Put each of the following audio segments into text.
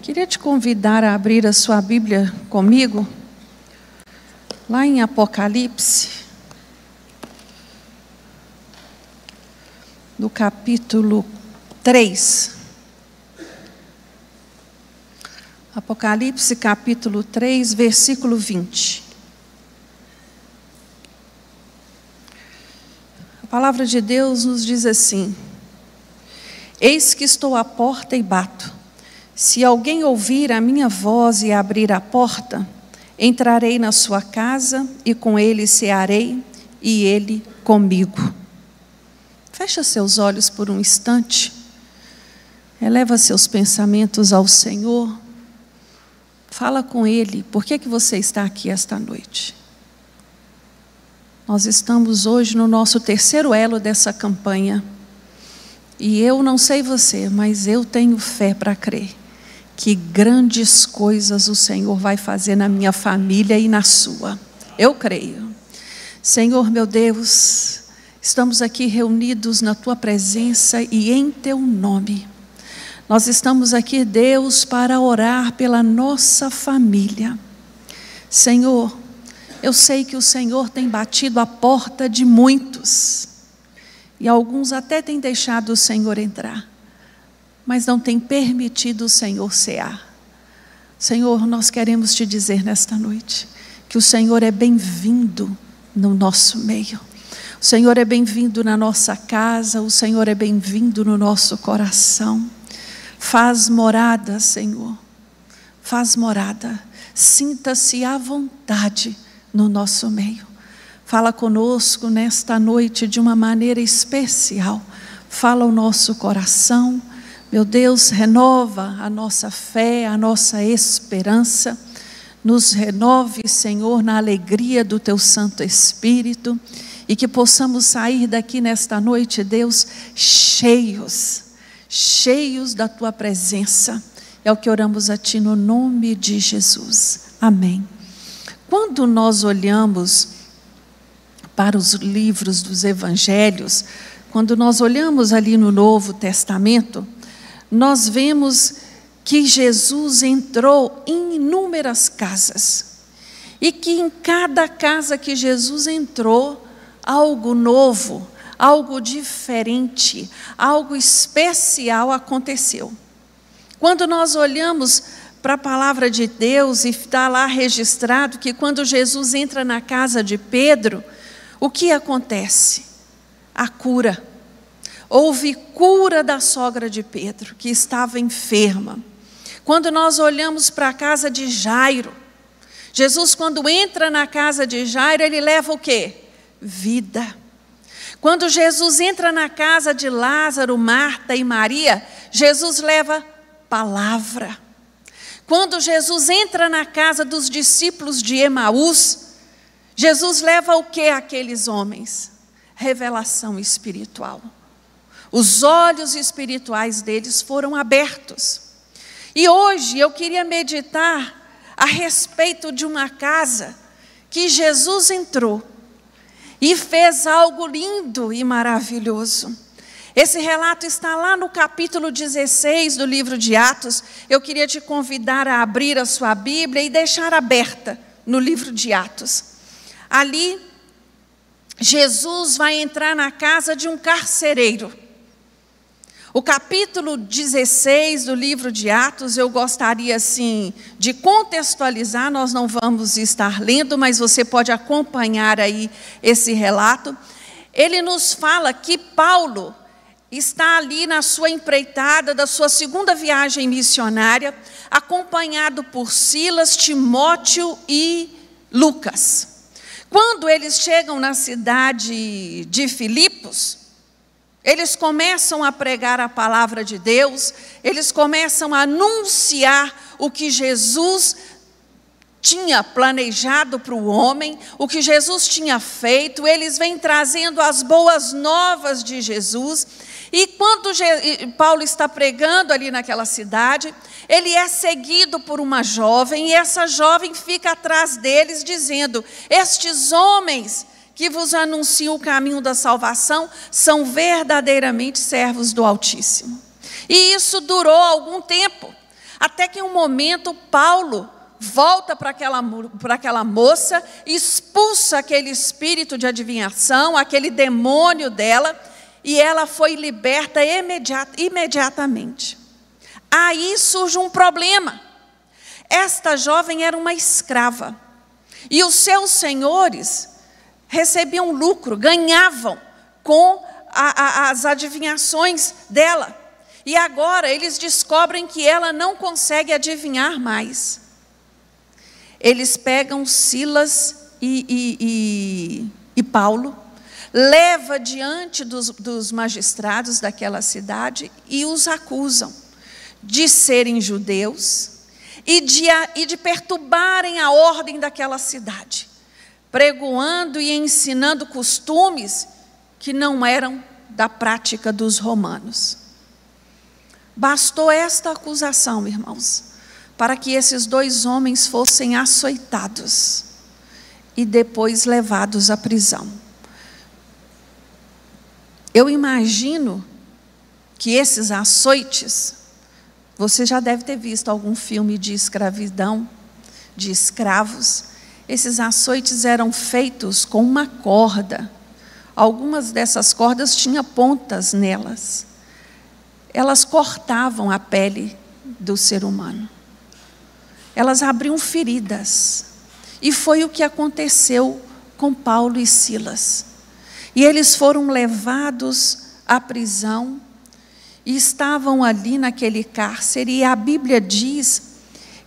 Queria te convidar a abrir a sua Bíblia comigo, lá em Apocalipse, no capítulo 3. Apocalipse, capítulo 3, versículo 20. A palavra de Deus nos diz assim: Eis que estou à porta e bato. Se alguém ouvir a minha voz e abrir a porta, entrarei na sua casa e com ele cearei e ele comigo. Fecha seus olhos por um instante. Eleva seus pensamentos ao Senhor. Fala com Ele. Por que você está aqui esta noite? Nós estamos hoje no nosso terceiro elo dessa campanha. E eu não sei você, mas eu tenho fé para crer que grandes coisas o Senhor vai fazer na minha família e na sua. Eu creio. Senhor meu Deus, estamos aqui reunidos na Tua presença e em Teu nome. Nós estamos aqui, Deus, para orar pela nossa família. Senhor, eu sei que o Senhor tem batido a porta de muitos. E alguns até têm deixado o Senhor entrar, mas não têm permitido o Senhor cear. Senhor, nós queremos te dizer nesta noite que o Senhor é bem-vindo no nosso meio. O Senhor é bem-vindo na nossa casa, o Senhor é bem-vindo no nosso coração. Faz morada, Senhor, faz morada. Sinta-se à vontade no nosso meio. Fala conosco nesta noite de uma maneira especial. Fala o nosso coração. Meu Deus, renova a nossa fé, a nossa esperança. Nos renove, Senhor, na alegria do Teu Santo Espírito. E que possamos sair daqui nesta noite, Deus, cheios da Tua presença. É o que oramos a Ti no nome de Jesus. Amém. Quando nós olhamos para os livros dos evangelhos, quando nós olhamos ali no Novo Testamento, nós vemos que Jesus entrou em inúmeras casas, e que em cada casa que Jesus entrou, algo novo, algo diferente, algo especial aconteceu. Quando nós olhamos para a palavra de Deus, e está lá registrado que quando Jesus entra na casa de Pedro, o que acontece? A cura. Houve cura da sogra de Pedro, que estava enferma. Quando nós olhamos para a casa de Jairo, Jesus, quando entra na casa de Jairo, ele leva o quê? Vida. Quando Jesus entra na casa de Lázaro, Marta e Maria, Jesus leva palavra. Quando Jesus entra na casa dos discípulos de Emaús, Jesus leva o que àqueles homens? Revelação espiritual. Os olhos espirituais deles foram abertos. E hoje eu queria meditar a respeito de uma casa que Jesus entrou e fez algo lindo e maravilhoso. Esse relato está lá no capítulo 16 do livro de Atos. Eu queria te convidar a abrir a sua Bíblia e deixar aberta no livro de Atos. Ali, Jesus vai entrar na casa de um carcereiro. O capítulo 16 do livro de Atos, eu gostaria assim de contextualizar, nós não vamos estar lendo, mas você pode acompanhar aí esse relato. Ele nos fala que Paulo está ali na sua empreitada da sua segunda viagem missionária, acompanhado por Silas, Timóteo e Lucas. Quando eles chegam na cidade de Filipos, eles começam a pregar a palavra de Deus, eles começam a anunciar o que Jesus tinha planejado para o homem, o que Jesus tinha feito. Eles vêm trazendo as boas novas de Jesus. E quando Paulo está pregando ali naquela cidade, ele é seguido por uma jovem, e essa jovem fica atrás deles dizendo: estes homens que vos anunciam o caminho da salvação são verdadeiramente servos do Altíssimo. E isso durou algum tempo, Até que em um momento Paulo volta para aquela moça, expulsa aquele espírito de adivinhação, aquele demônio dela, e ela foi liberta imediatamente. Aí surge um problema. Esta jovem era uma escrava, e os seus senhores recebiam lucro, ganhavam com as adivinhações dela. E agora eles descobrem que ela não consegue adivinhar mais. Eles pegam Silas e Paulo, leva diante dos magistrados daquela cidade e os acusam de serem judeus e de perturbarem a ordem daquela cidade, pregoando e ensinando costumes que não eram da prática dos romanos. Bastou esta acusação, irmãos, para que esses 2 homens fossem açoitados e depois levados à prisão. Eu imagino que esses açoites, você já deve ter visto algum filme de escravidão, de escravos. Esses açoites eram feitos com uma corda. Algumas dessas cordas tinham pontas nelas. Elas cortavam a pele do ser humano. Elas abriam feridas. E foi o que aconteceu com Paulo e Silas. E eles foram levados à prisão e estavam ali naquele cárcere. E a Bíblia diz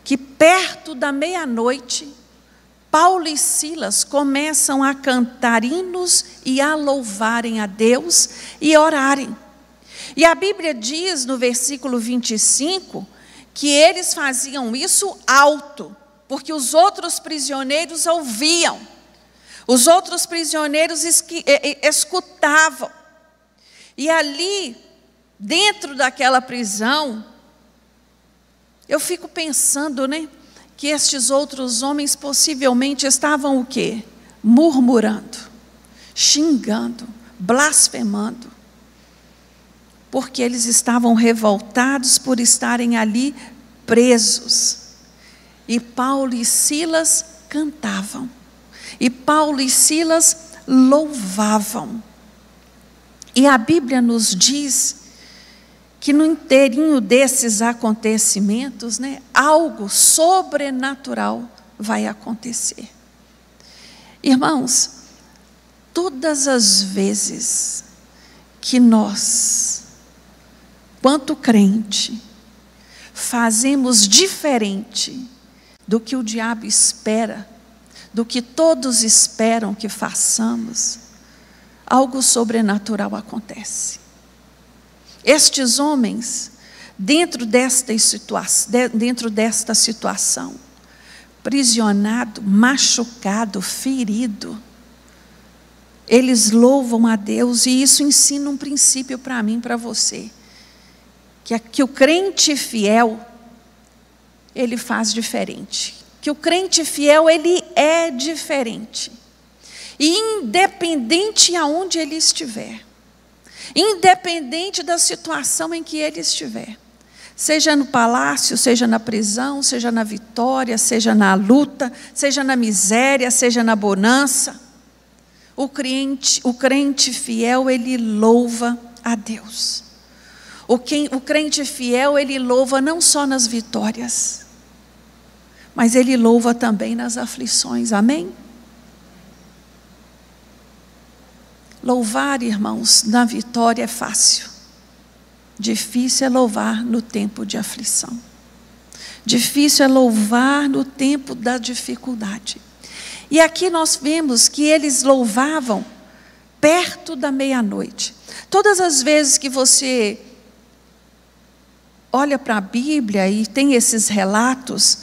que perto da meia-noite, Paulo e Silas começam a cantar hinos e a louvarem a Deus e orarem. E a Bíblia diz no versículo 25 que eles faziam isso alto, porque os outros prisioneiros ouviam, os outros prisioneiros escutavam. E ali, dentro daquela prisão, eu fico pensando, que estes outros homens possivelmente estavam o quê? Murmurando, xingando, blasfemando, porque eles estavam revoltados por estarem ali presos. E Paulo e Silas cantavam, e Paulo e Silas louvavam. E a Bíblia nos diz que no inteirinho desses acontecimentos, algo sobrenatural vai acontecer. Irmãos, todas as vezes que nós, quanto crente, fazemos diferente do que o diabo espera, do que todos esperam que façamos, algo sobrenatural acontece. Estes homens, dentro desta situação, prisionado, machucado, ferido, eles louvam a Deus, e isso ensina um princípio para mim, para você, que o crente fiel, ele faz diferente, que o crente fiel, ele é diferente, e independente aonde ele estiver, independente da situação em que ele estiver, seja no palácio, seja na prisão, seja na vitória, seja na luta, seja na miséria, seja na bonança, o crente fiel, ele louva a Deus. O crente fiel, ele louva não só nas vitórias, mas ele louva também nas aflições, amém? Louvar, irmãos, na vitória é fácil. Difícil é louvar no tempo de aflição. Difícil é louvar no tempo da dificuldade. E aqui nós vemos que eles louvavam perto da meia-noite. Todas as vezes que você olha para a Bíblia e tem esses relatos,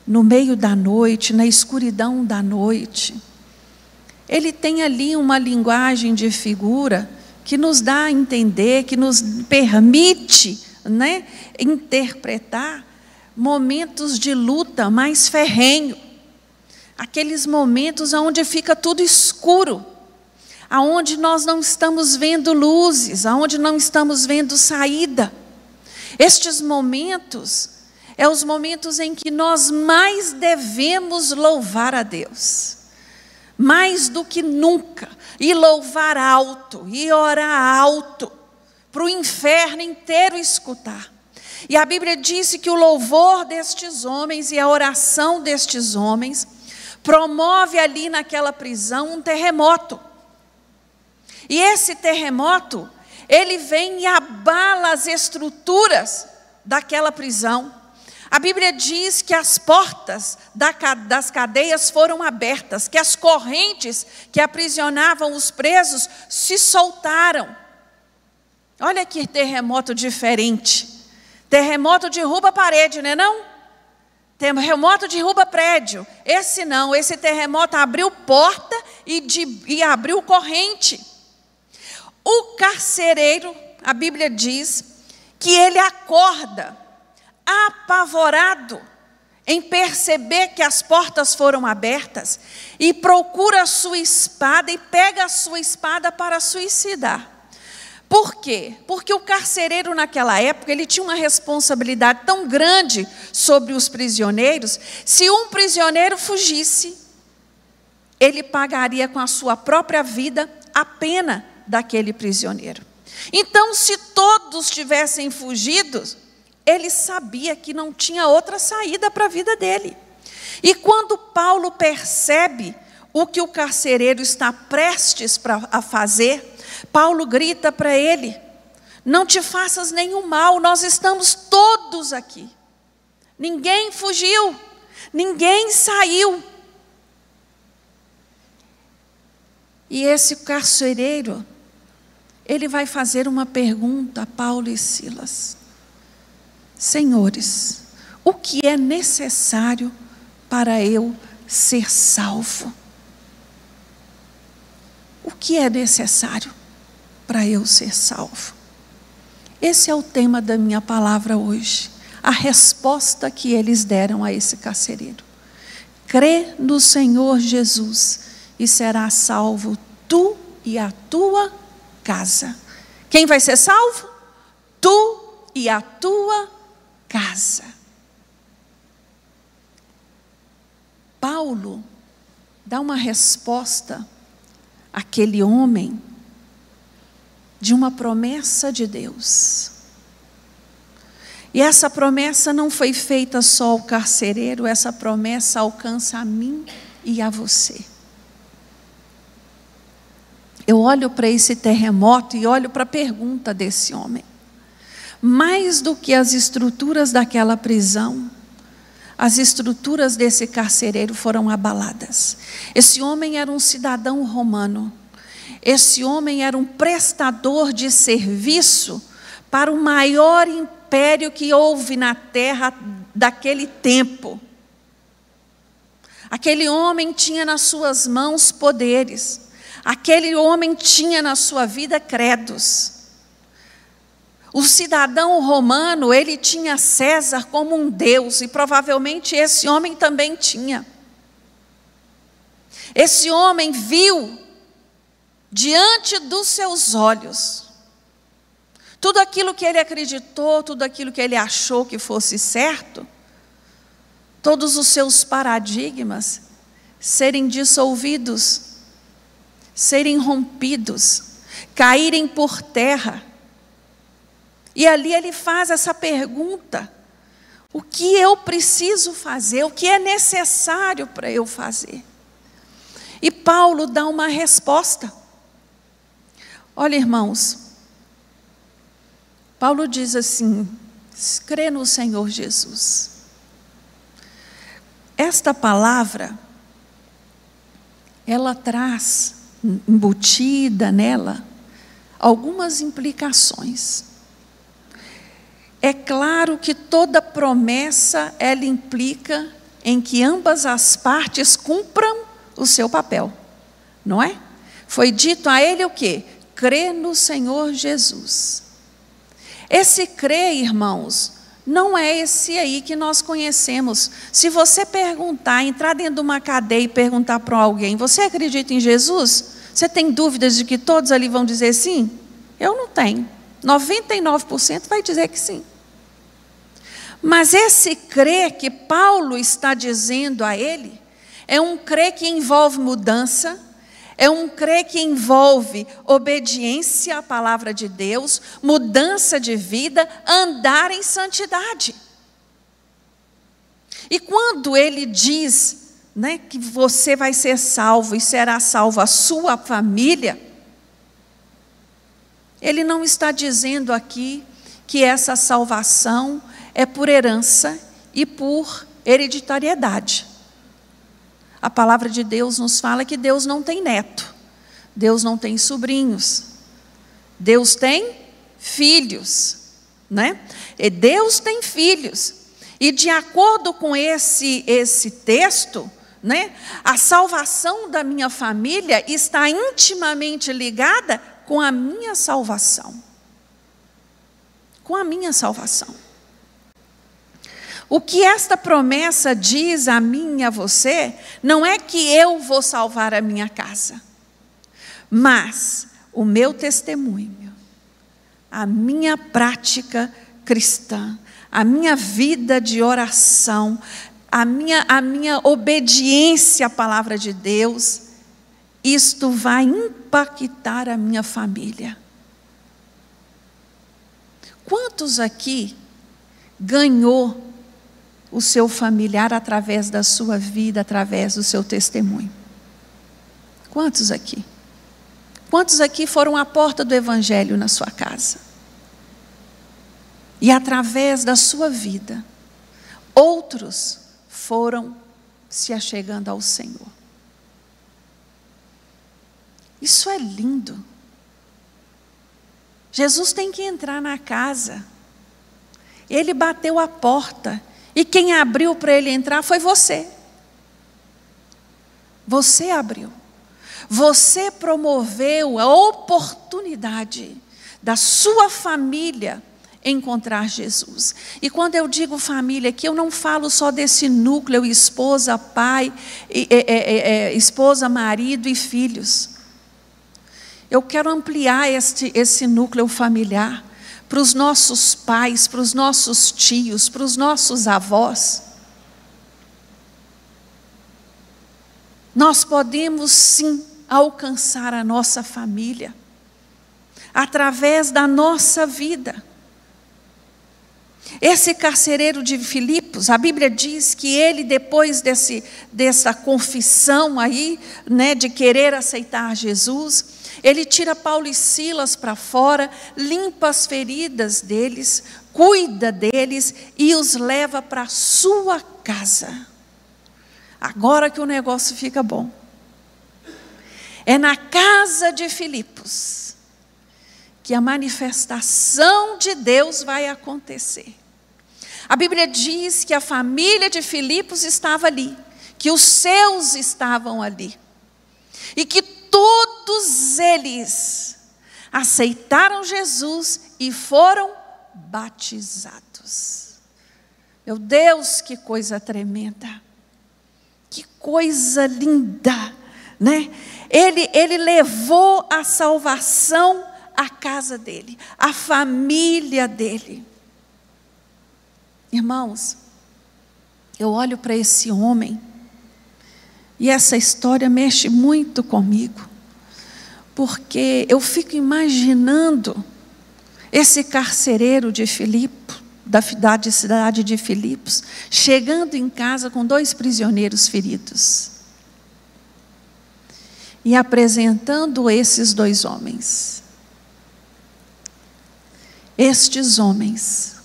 no meio da noite, na escuridão da noite, ele tem ali uma linguagem de figura que nos dá a entender, que nos permite, interpretar momentos de luta mais ferrenho, aqueles momentos onde fica tudo escuro, aonde nós não estamos vendo luzes, aonde não estamos vendo saída. Estes momentos é os momentos em que nós mais devemos louvar a Deus. Mais do que nunca. E louvar alto, e orar alto, para o inferno inteiro escutar. E a Bíblia disse que o louvor destes homens e a oração destes homens promove ali naquela prisão um terremoto. E esse terremoto, ele vem e abala as estruturas daquela prisão. A Bíblia diz que as portas das cadeias foram abertas, que as correntes que aprisionavam os presos se soltaram. Olha que terremoto diferente. Terremoto derruba parede, não é não? Terremoto derruba prédio. Esse não, esse terremoto abriu porta e abriu corrente. O carcereiro, a Bíblia diz, que ele acorda apavorado em perceber que as portas foram abertas e procura a sua espada e pega a sua espada para suicidar. Por quê? Porque o carcereiro naquela época, ele tinha uma responsabilidade tão grande sobre os prisioneiros. Se um prisioneiro fugisse, ele pagaria com a sua própria vida a pena daquele prisioneiro. Então, se todos tivessem fugido, ele sabia que não tinha outra saída para a vida dele. E quando Paulo percebe o que o carcereiro está prestes a fazer, Paulo grita para ele: não te faças nenhum mal, nós estamos todos aqui. Ninguém fugiu, ninguém saiu. E esse carcereiro, ele vai fazer uma pergunta a Paulo e Silas: senhores, o que é necessário para eu ser salvo? O que é necessário para eu ser salvo? Esse é o tema da minha palavra hoje. A resposta que eles deram a esse carcereiro: crê no Senhor Jesus e serás salvo tu e a tua casa. Quem vai ser salvo? Tu e a tua casa. Paulo dá uma resposta àquele homem de uma promessa de Deus. E essa promessa não foi feita só ao carcereiro, essa promessa alcança a mim e a você. Eu olho para esse terremoto e olho para a pergunta desse homem. Mais do que as estruturas daquela prisão, as estruturas desse carcereiro foram abaladas. Esse homem era um cidadão romano. Esse homem era um prestador de serviço para o maior império que houve na terra daquele tempo. Aquele homem tinha nas suas mãos poderes. Aquele homem tinha na sua vida credos. O cidadão romano, ele tinha César como um deus, e provavelmente esse homem também tinha. Esse homem viu diante dos seus olhos tudo aquilo que ele acreditou, tudo aquilo que ele achou que fosse certo, todos os seus paradigmas serem dissolvidos, serem rompidos, caírem por terra. E ali ele faz essa pergunta: o que eu preciso fazer? O que é necessário para eu fazer? E Paulo dá uma resposta. Olha, irmãos, Paulo diz assim: crê no Senhor Jesus. Esta palavra, ela traz embutida nela algumas implicações. É claro que toda promessa, ela implica em que ambas as partes cumpram o seu papel, não é? Foi dito a ele o quê? Crê no Senhor Jesus. Esse crer, irmãos, não é esse aí que nós conhecemos. Se você perguntar, entrar dentro de uma cadeia e perguntar para alguém: você acredita em Jesus? Você tem dúvidas de que todos ali vão dizer sim? Eu não tenho. 99% vai dizer que sim. Mas esse crer que Paulo está dizendo a ele, é um crer que envolve mudança, é um crer que envolve obediência à palavra de Deus, mudança de vida, andar em santidade. E quando ele diz, né, que você vai ser salvo e será salvo a sua família, ele não está dizendo aqui que essa salvação é por herança e por hereditariedade. A palavra de Deus nos fala que Deus não tem neto, Deus não tem sobrinhos, Deus tem filhos, né? E Deus tem filhos. E de acordo com esse texto, né, a salvação da minha família está intimamente ligada com a minha salvação. Com a minha salvação. O que esta promessa diz a mim e a você, não é que eu vou salvar a minha casa, mas o meu testemunho, a minha prática cristã, a minha vida de oração, a minha obediência à palavra de Deus, isto vai impactar a minha família. Quantos aqui ganhou o seu familiar através da sua vida, através do seu testemunho? Quantos aqui? Quantos aqui foram à porta do Evangelho na sua casa? E através da sua vida, outros foram se achegando ao Senhor. Isso é lindo. Jesus tem que entrar na casa. Ele bateu a porta. E quem abriu para ele entrar foi você. Você abriu. Você promoveu a oportunidade da sua família encontrar Jesus. E quando eu digo família aqui, eu não falo só desse núcleo, esposa, pai, esposa, marido e filhos. Eu quero ampliar esse núcleo familiar para os nossos pais, para os nossos tios, para os nossos avós. Nós podemos sim alcançar a nossa família através da nossa vida. Esse carcereiro de Filipos, a Bíblia diz que ele, depois dessa confissão aí, né, de querer aceitar Jesus, ele tira Paulo e Silas para fora, limpa as feridas deles, cuida deles e os leva para a sua casa. Agora que o negócio fica bom. É na casa de Filipos que a manifestação de Deus vai acontecer. A Bíblia diz que a família de Filipos estava ali, que os seus estavam ali, e que todos eles aceitaram Jesus e foram batizados. Meu Deus, que coisa tremenda, que coisa linda, né? Ele levou a salvação à casa dele, à família dele. Irmãos, eu olho para esse homem e essa história mexe muito comigo, porque eu fico imaginando esse carcereiro de Filipos, da cidade de Filipos, chegando em casa com 2 prisioneiros feridos e apresentando esses 2 homens. Estes homens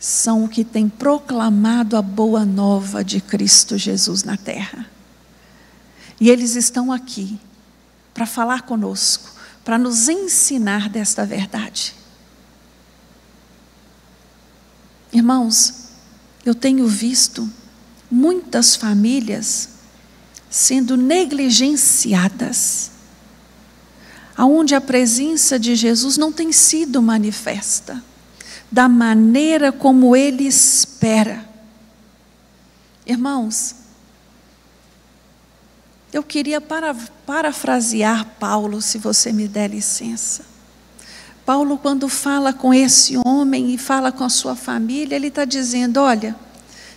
são o que têm proclamado a boa nova de Cristo Jesus na terra. E eles estão aqui para falar conosco, para nos ensinar desta verdade. Irmãos, eu tenho visto muitas famílias sendo negligenciadas, aonde a presença de Jesus não tem sido manifesta da maneira como Ele espera. Irmãos, eu queria parafrasear Paulo, se você me der licença. Paulo, quando fala com esse homem e fala com a sua família, ele está dizendo: olha,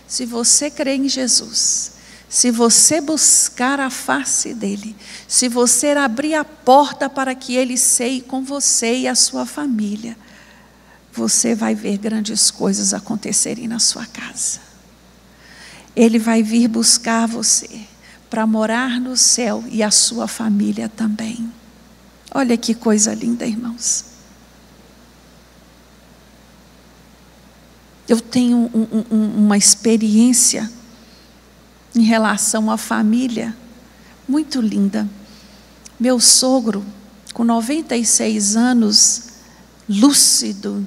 se você crê em Jesus, se você buscar a face dele, se você abrir a porta para que ele ceie com você e a sua família, você vai ver grandes coisas acontecerem na sua casa. Ele vai vir buscar você para morar no céu e a sua família também. Olha que coisa linda, irmãos. Eu tenho uma experiência em relação à família muito linda. Meu sogro, com 96 anos, lúcido,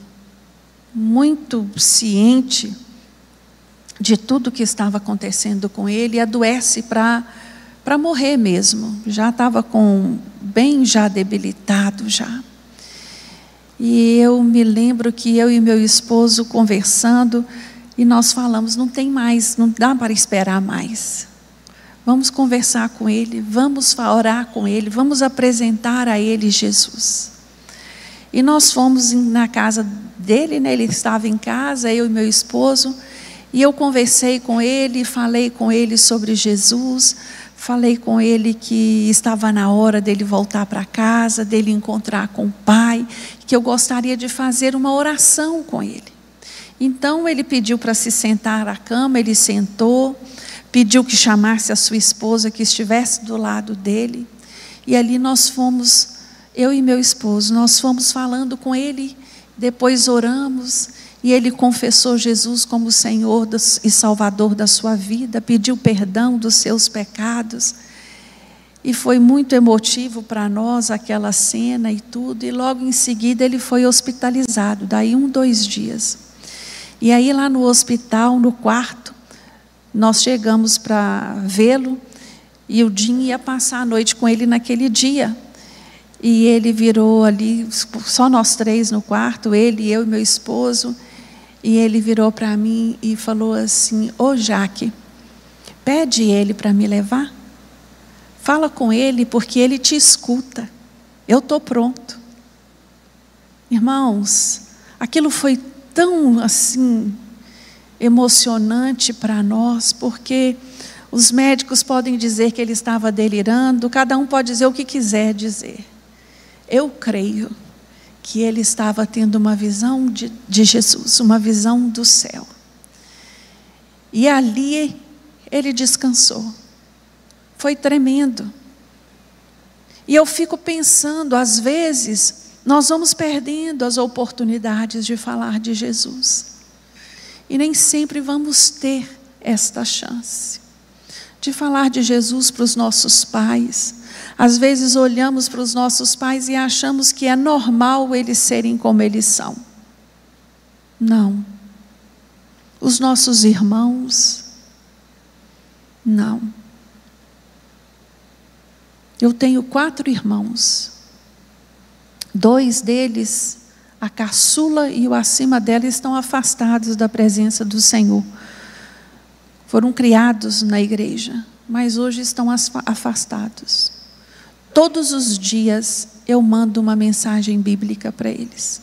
muito ciente de tudo que estava acontecendo com ele, adoece para morrer mesmo. Já estava bem já debilitado já. E eu me lembro que eu e meu esposo conversando, e nós falamos: não tem mais, não dá para esperar mais. Vamos conversar com ele, vamos orar com ele, vamos apresentar a ele Jesus. E nós fomos na casa dele, né? Ele estava em casa, eu e meu esposo, e eu conversei com ele, falei com ele sobre Jesus, falei com ele que estava na hora dele voltar para casa, dele encontrar com o Pai, que eu gostaria de fazer uma oração com ele. Então ele pediu para se sentar à cama, ele sentou, pediu que chamasse a sua esposa que estivesse do lado dele, e ali nós fomos, eu e meu esposo, nós fomos falando com ele, depois oramos, e ele confessou Jesus como Senhor e Salvador da sua vida, pediu perdão dos seus pecados, e foi muito emotivo para nós aquela cena e tudo, e logo em seguida ele foi hospitalizado, daí 2 dias. E aí lá no hospital, no quarto, nós chegamos para vê-lo, e o Dinho ia passar a noite com ele naquele dia. E ele virou ali, só nós 3 no quarto, ele, eu e meu esposo, e ele virou para mim e falou assim: ô Jaque, pede ele para me levar, fala com ele porque ele te escuta, eu estou pronto. Irmãos, aquilo foi tão assim emocionante para nós, porque os médicos podem dizer que ele estava delirando, cada um pode dizer o que quiser dizer. Eu creio que ele estava tendo uma visão de Jesus, uma visão do céu. E ali ele descansou. Foi tremendo. E eu fico pensando, às vezes, nós vamos perdendo as oportunidades de falar de Jesus. E nem sempre vamos ter esta chance de falar de Jesus para os nossos pais. Às vezes olhamos para os nossos pais e achamos que é normal eles serem como eles são. Não. Os nossos irmãos, não. Eu tenho 4 irmãos. 2 deles, a caçula e o acima dela, estão afastados da presença do Senhor. Foram criados na igreja, mas hoje estão afastados. Todos os dias eu mando uma mensagem bíblica para eles.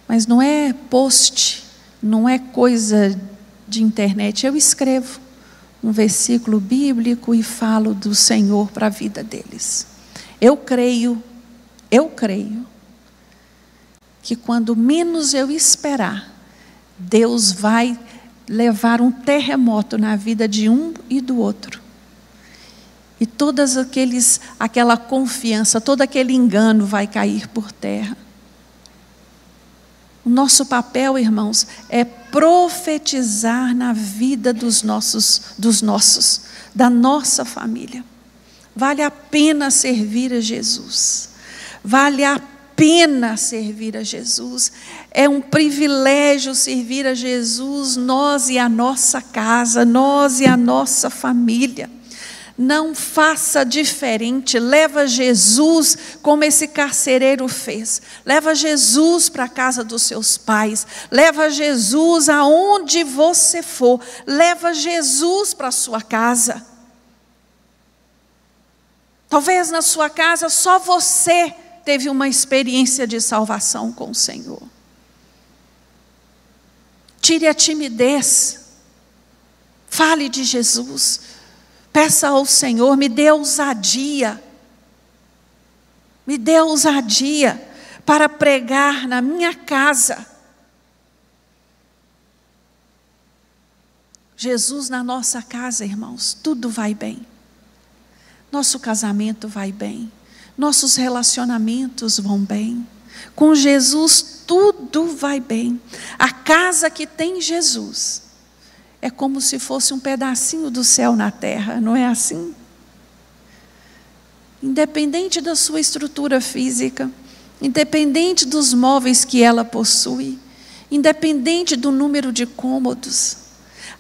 Mas não é post, não é coisa de internet. Eu escrevo um versículo bíblico e falo do Senhor para a vida deles. Eu creio que quando menos eu esperar, Deus vai levar um terremoto na vida de um e do outro. E aquela confiança, todo aquele engano vai cair por terra. O nosso papel, irmãos, é profetizar na vida da nossa família. Vale a pena servir a Jesus. Vale a pena servir a Jesus. É um privilégio servir a Jesus, nós e a nossa casa, nós e a nossa família. Não faça diferente, leva Jesus como esse carcereiro fez. Leva Jesus para a casa dos seus pais, leva Jesus aonde você for, leva Jesus para a sua casa. Talvez na sua casa só você teve uma experiência de salvação com o Senhor. Tire a timidez. Fale de Jesus. Peça ao Senhor, me dê ousadia. Me dê ousadia para pregar na minha casa. Jesus na nossa casa, irmãos, tudo vai bem. Nosso casamento vai bem. Nossos relacionamentos vão bem. Com Jesus tudo vai bem. A casa que tem Jesus é como se fosse um pedacinho do céu na terra, não é assim? Independente da sua estrutura física, independente dos móveis que ela possui, independente do número de cômodos,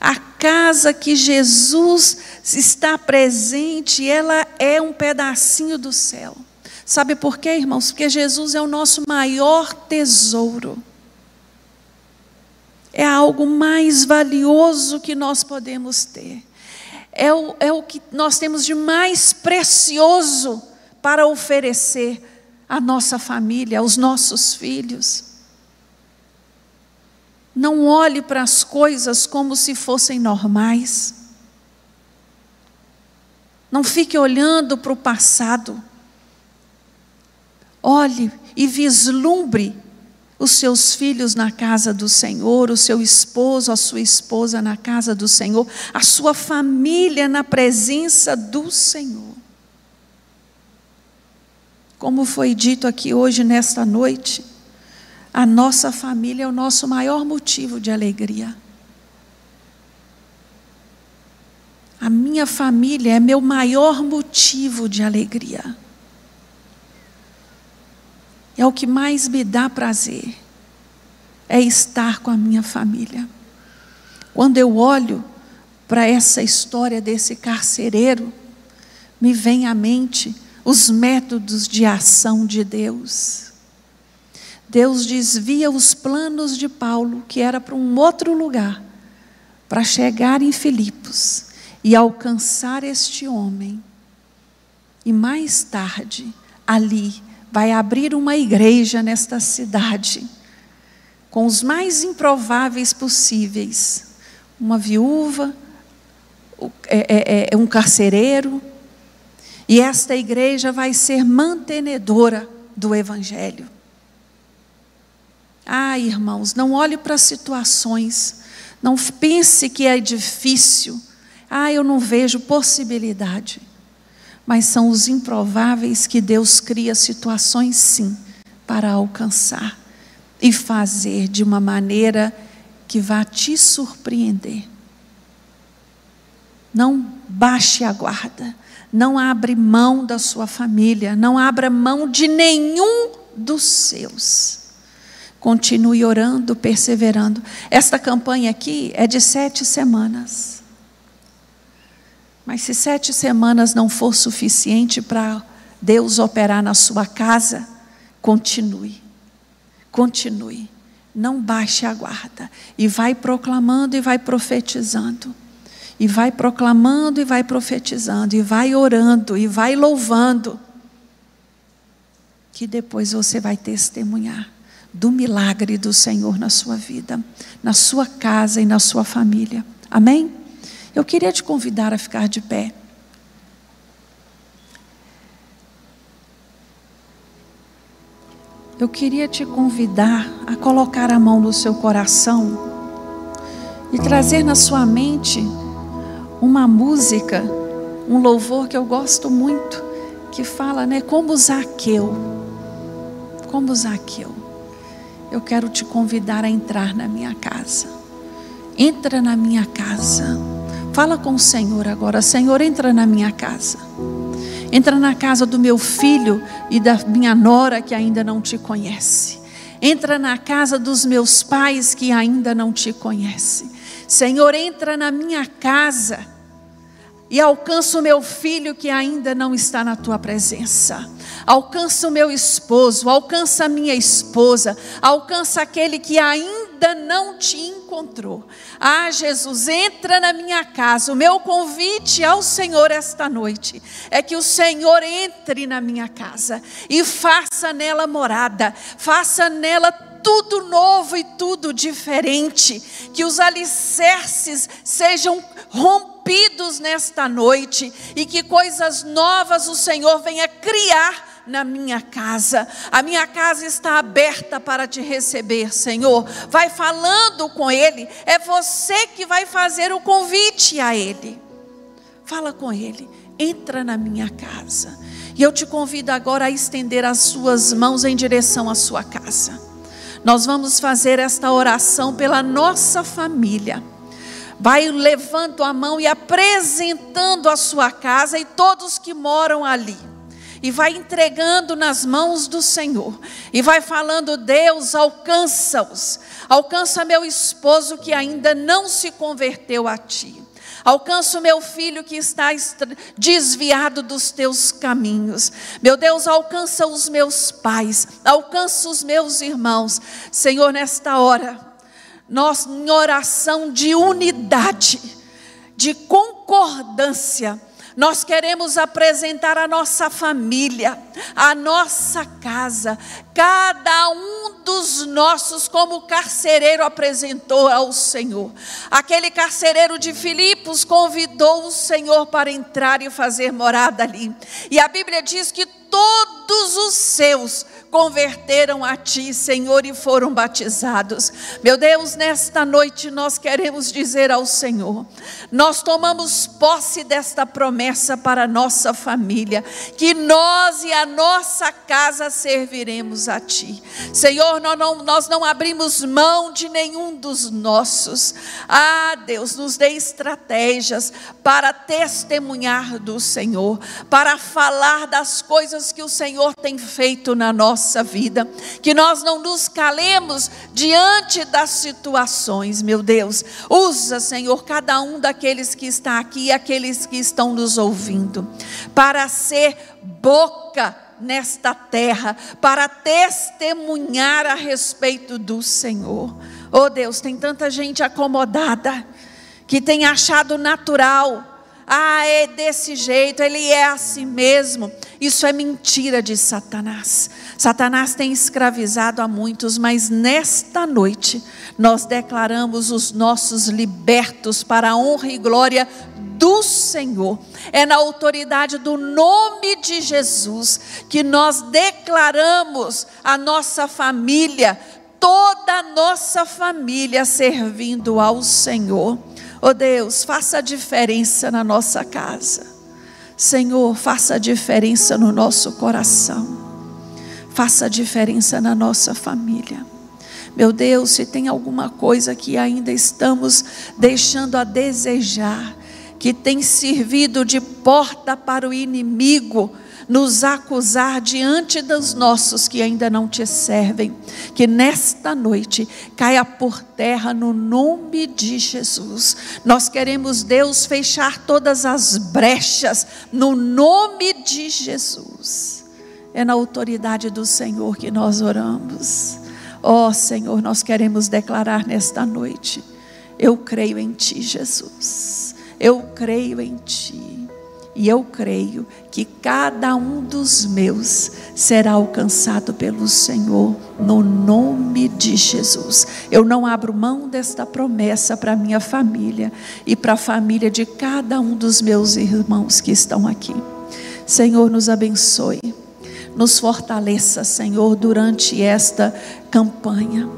a casa que Jesus está presente, ela é um pedacinho do céu. Sabe por quê, irmãos? Porque Jesus é o nosso maior tesouro. É algo mais valioso que nós podemos ter. É o que nós temos de mais precioso para oferecer à nossa família, aos nossos filhos. Não olhe para as coisas como se fossem normais. Não fique olhando para o passado. Olhe e vislumbre os seus filhos na casa do Senhor, o seu esposo, a sua esposa na casa do Senhor, a sua família na presença do Senhor. Como foi dito aqui hoje, nesta noite, a nossa família é o nosso maior motivo de alegria. A minha família é meu maior motivo de alegria. É o que mais me dá prazer, é estar com a minha família. Quando eu olho para essa história desse carcereiro, me vem à mente os métodos de ação de Deus. Deus desvia os planos de Paulo, que era para um outro lugar, para chegar em Filipos e alcançar este homem. E mais tarde, ali, vai abrir uma igreja nesta cidade, com os mais improváveis possíveis. Uma viúva, um carcereiro, e esta igreja vai ser mantenedora do Evangelho. Ah, irmãos, não olhe para as situações, não pense que é difícil. Ah, eu não vejo possibilidade. Mas são os improváveis que Deus cria situações, sim, para alcançar e fazer de uma maneira que vá te surpreender. Não baixe a guarda, não abre mão da sua família, não abra mão de nenhum dos seus. Continue orando, perseverando. Esta campanha aqui é de 7 semanas. Mas se 7 semanas não for suficiente para Deus operar na sua casa, continue. Continue. Não baixe a guarda. E vai proclamando e vai profetizando. E vai proclamando e vai profetizando. E vai orando e vai louvando. Que depois você vai testemunhar do milagre do Senhor na sua vida, na sua casa e na sua família. Amém? Eu queria te convidar a ficar de pé. Eu queria te convidar a colocar a mão no seu coração e trazer na sua mente uma música, um louvor que eu gosto muito, que fala, como Zaqueu. Como Zaqueu. Eu quero te convidar a entrar na minha casa. Entra na minha casa. Fala com o Senhor agora. Senhor, entra na minha casa. Entra na casa do meu filho e da minha nora que ainda não te conhece. Entra na casa dos meus pais que ainda não te conhecem. Senhor, entra na minha casa e alcança o meu filho que ainda não está na tua presença. Alcança o meu esposo, alcança a minha esposa, alcança aquele que ainda ainda não te encontrou. Ah, Jesus, entra na minha casa. O meu convite ao Senhor esta noite é que o Senhor entre na minha casa e faça nela morada, faça nela tudo novo e tudo diferente, que os alicerces sejam rompidos nesta noite e que coisas novas o Senhor venha criar na minha casa. A minha casa está aberta para te receber, Senhor. Vai falando com Ele, é você que vai fazer o convite a Ele. Fala com Ele, entra na minha casa. E eu te convido agora a estender as suas mãos em direção à sua casa. Nós vamos fazer esta oração pela nossa família. Vai levando a mão e apresentando a sua casa e todos que moram ali. E vai entregando nas mãos do Senhor. E vai falando: Deus, alcança-os. Alcança meu esposo que ainda não se converteu a ti. Alcança o meu filho que está desviado dos teus caminhos. Meu Deus, alcança os meus pais. Alcança os meus irmãos. Senhor, nesta hora, nós em oração de unidade, de concordância, nós queremos apresentar a nossa família, a nossa casa, cada um dos nossos, como o carcereiro apresentou ao Senhor. Aquele carcereiro de Filipos convidou o Senhor para entrar e fazer morada ali. E a Bíblia diz que todos os seus converteram a ti, Senhor, e foram batizados. Meu Deus, nesta noite nós queremos dizer ao Senhor, nós tomamos posse desta promessa para a nossa família, que nós e a nossa casa serviremos a ti. Senhor, nós não abrimos mão de nenhum dos nossos. Ah, Deus, nos dê estratégias para testemunhar do Senhor, para falar das coisas que o Senhor tem feito na nossa vida, que nós não nos calemos diante das situações. Meu Deus, usa, Senhor, cada um daqueles que está aqui e aqueles que estão nos ouvindo, para ser boca nesta terra, para testemunhar a respeito do Senhor. Oh Deus, tem tanta gente acomodada, que tem achado natural, ah, é desse jeito, ele é assim mesmo. Isso é mentira de Satanás. Satanás tem escravizado a muitos, mas nesta noite nós declaramos os nossos libertos para a honra e glória do Senhor. É na autoridade do nome de Jesus que nós declaramos a nossa família, toda a nossa família servindo ao Senhor. Oh Deus, faça a diferença na nossa casa. Senhor, faça a diferença no nosso coração. Faça a diferença na nossa família. Meu Deus, se tem alguma coisa que ainda estamos deixando a desejar, que tem servido de porta para o inimigo nos acusar diante dos nossos que ainda não te servem, que nesta noite caia por terra no nome de Jesus. Nós queremos, Deus, fechar todas as brechas no nome de Jesus. É na autoridade do Senhor que nós oramos. Ó Senhor, nós queremos declarar nesta noite: eu creio em ti, Jesus. Eu creio em ti. E eu creio que cada um dos meus será alcançado pelo Senhor, no nome de Jesus. Eu não abro mão desta promessa para a minha família e para a família de cada um dos meus irmãos que estão aqui. Senhor, nos abençoe, nos fortaleça, Senhor, durante esta campanha.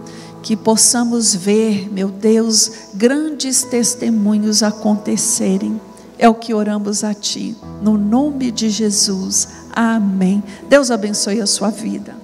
Que possamos ver, meu Deus, grandes testemunhos acontecerem. É o que oramos a ti, no nome de Jesus. Amém. Deus abençoe a sua vida.